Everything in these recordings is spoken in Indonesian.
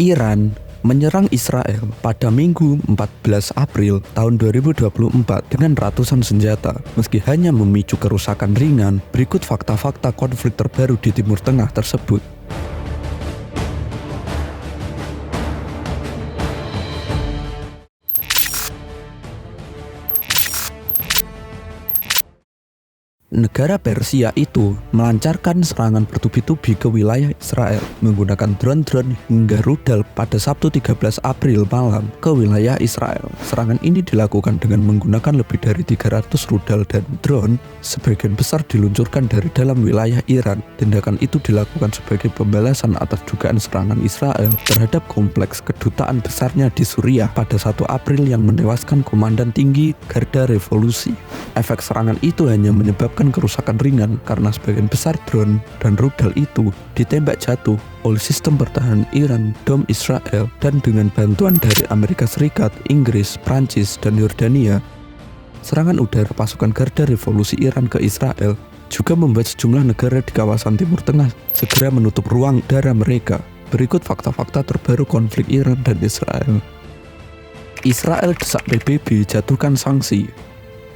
Iran menyerang Israel pada Minggu 14 April tahun 2024 dengan ratusan senjata. Meski hanya memicu kerusakan ringan, berikut fakta-fakta konflik terbaru di Timur Tengah tersebut. Negara Persia itu melancarkan serangan bertubi-tubi ke wilayah Israel menggunakan drone-drone hingga rudal pada Sabtu 13 April malam ke wilayah Israel. Serangan ini dilakukan dengan menggunakan lebih dari 300 rudal dan drone, sebagian besar diluncurkan dari dalam wilayah Iran. Tindakan itu dilakukan sebagai pembalasan atas dugaan serangan Israel terhadap kompleks kedutaan besarnya di Suriah pada 1 April yang menewaskan komandan tinggi Garda Revolusi. Efek serangan itu hanya menyebabkan kerusakan ringan karena sebagian besar drone dan rudal itu ditembak jatuh oleh sistem pertahanan Iran, Dom Israel, dan dengan bantuan dari Amerika Serikat, Inggris, Prancis, dan Yordania. Serangan udara pasukan Garda Revolusi Iran ke Israel juga membuat sejumlah negara di kawasan Timur Tengah segera menutup ruang udara mereka. Berikut fakta-fakta terbaru konflik Iran dan Israel. Israel desak PBB jatuhkan sanksi.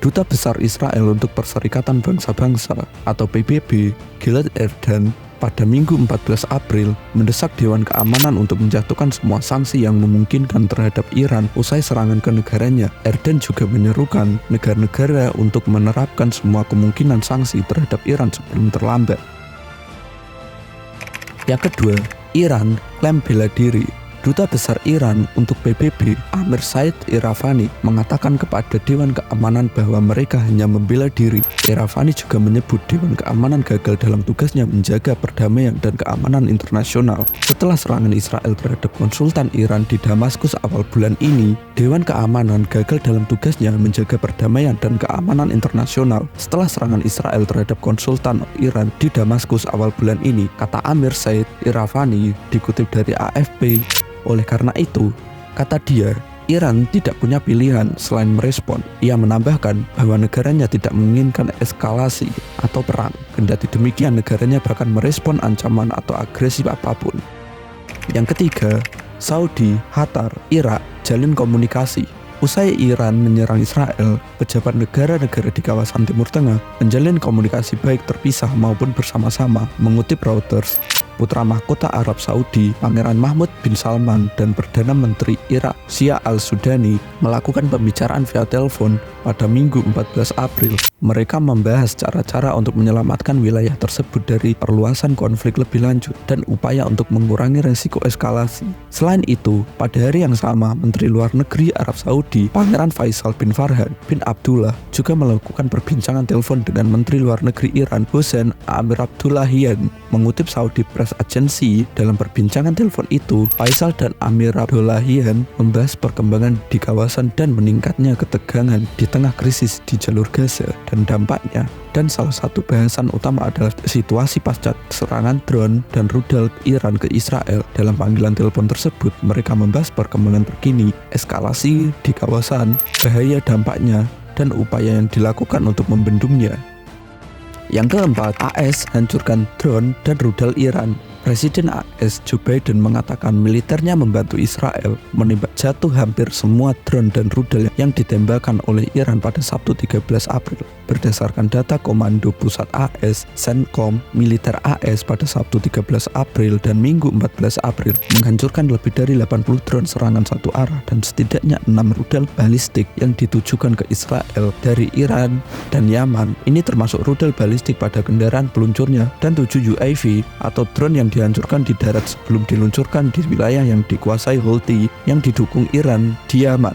Duta Besar Israel untuk Perserikatan Bangsa-Bangsa atau PBB, Gilad Erdan, pada Minggu 14 April mendesak Dewan Keamanan untuk menjatuhkan semua sanksi yang memungkinkan terhadap Iran usai serangan ke negaranya. Erdan juga menyerukan negara-negara untuk menerapkan semua kemungkinan sanksi terhadap Iran sebelum terlambat. Yang kedua, Iran klaim bela diri. Duta Besar Iran untuk PBB, Amir Said Iravani, mengatakan kepada Dewan Keamanan bahwa mereka hanya membela diri. Iravani juga menyebut Dewan Keamanan gagal dalam tugasnya menjaga perdamaian dan keamanan internasional. Setelah serangan Israel terhadap konsultan Iran di Damaskus awal bulan ini, Dewan Keamanan gagal dalam tugasnya menjaga perdamaian dan keamanan internasional. Setelah serangan Israel terhadap konsultan Iran di Damaskus awal bulan ini, kata Amir Said Iravani dikutip dari AFP. Oleh karena itu, kata dia, Iran tidak punya pilihan selain merespon. Ia menambahkan bahwa negaranya tidak menginginkan eskalasi atau perang. Kendati demikian, negaranya bahkan merespon ancaman atau agresi apapun. Yang ketiga, Saudi, Qatar, Irak jalin komunikasi. Usai Iran menyerang Israel, pejabat negara-negara di kawasan Timur Tengah menjalin komunikasi baik terpisah maupun bersama-sama. Mengutip Reuters, Putra Mahkota Arab Saudi, Pangeran Mahmud bin Salman, dan Perdana Menteri Irak, Shia al-Sudani, melakukan pembicaraan via telepon pada Minggu 14 April. Mereka membahas cara-cara untuk menyelamatkan wilayah tersebut dari perluasan konflik lebih lanjut dan upaya untuk mengurangi resiko eskalasi. Selain itu, pada hari yang sama, Menteri Luar Negeri Arab Saudi, Pangeran Faisal bin Farhan bin Abdullah, juga melakukan perbincangan telepon dengan Menteri Luar Negeri Iran, Hossein Amir Abdullahian. Mengutip Saudi Press Agency, dalam perbincangan telepon itu, Faisal dan Amir Abdullahian membahas perkembangan di kawasan dan meningkatnya ketegangan di tengah krisis di jalur Gaza dan dampaknya. Dan salah satu bahasan utama adalah situasi pasca serangan drone dan rudal Iran ke Israel. Dalam panggilan telepon tersebut, mereka membahas perkembangan terkini, eskalasi di kawasan, bahaya dampaknya, dan upaya yang dilakukan untuk membendungnya. Yang keempat, AS hancurkan drone dan rudal Iran. Presiden AS Joe Biden mengatakan militernya membantu Israel menembak jatuh hampir semua drone dan rudal yang ditembakkan oleh Iran pada Sabtu 13 April. Berdasarkan data Komando Pusat AS, CENTCOM, militer AS pada Sabtu 13 April dan Minggu 14 April menghancurkan lebih dari 80 drone serangan satu arah dan setidaknya 6 rudal balistik yang ditujukan ke Israel dari Iran dan Yaman. Ini termasuk rudal balistik pada kendaraan peluncurnya dan 7 UAV atau drone yang dihancurkan di darat sebelum diluncurkan di wilayah yang dikuasai Houthi yang didukung Iran di Yaman.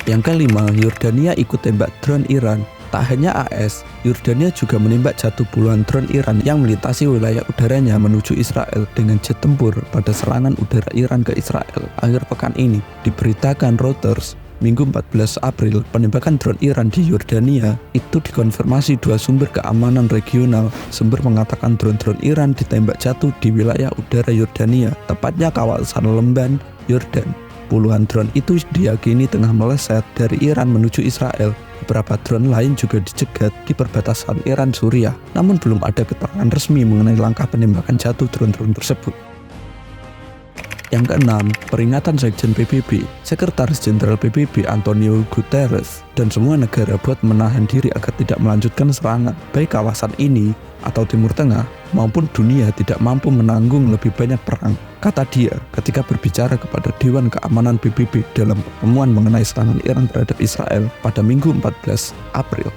Yang kelima, Yordania ikut tembak drone Iran. Tak hanya AS, Yordania juga menembak jatuh puluhan drone Iran yang melintasi wilayah udaranya menuju Israel dengan jet tempur pada serangan udara Iran ke Israel akhir pekan ini. Diberitakan Reuters, Minggu 14 April, penembakan drone Iran di Yordania itu dikonfirmasi dua sumber keamanan regional. Sumber mengatakan drone-drone Iran ditembak jatuh di wilayah udara Yordania, tepatnya kawasan Lemban, Yordan. Puluhan drone itu diyakini tengah meleset dari Iran menuju Israel. Beberapa drone lain juga dicegat di perbatasan Iran-Suriah, namun belum ada keterangan resmi mengenai langkah penembakan jatuh drone-drone tersebut. Yang keenam, peringatan Sekjen PBB, Sekretaris Jenderal PBB Antonio Guterres, dan semua negara buat menahan diri agar tidak melanjutkan serangan. Baik kawasan ini atau Timur Tengah maupun dunia tidak mampu menanggung lebih banyak perang, kata dia ketika berbicara kepada Dewan Keamanan PBB dalam pertemuan mengenai serangan Iran terhadap Israel pada Minggu 14 April.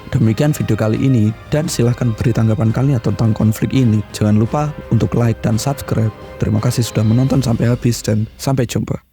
Demikian video kali ini, dan silahkan beri tanggapan kalian tentang konflik ini. Jangan lupa untuk like dan subscribe. Terima kasih sudah menonton sampai habis dan sampai jumpa.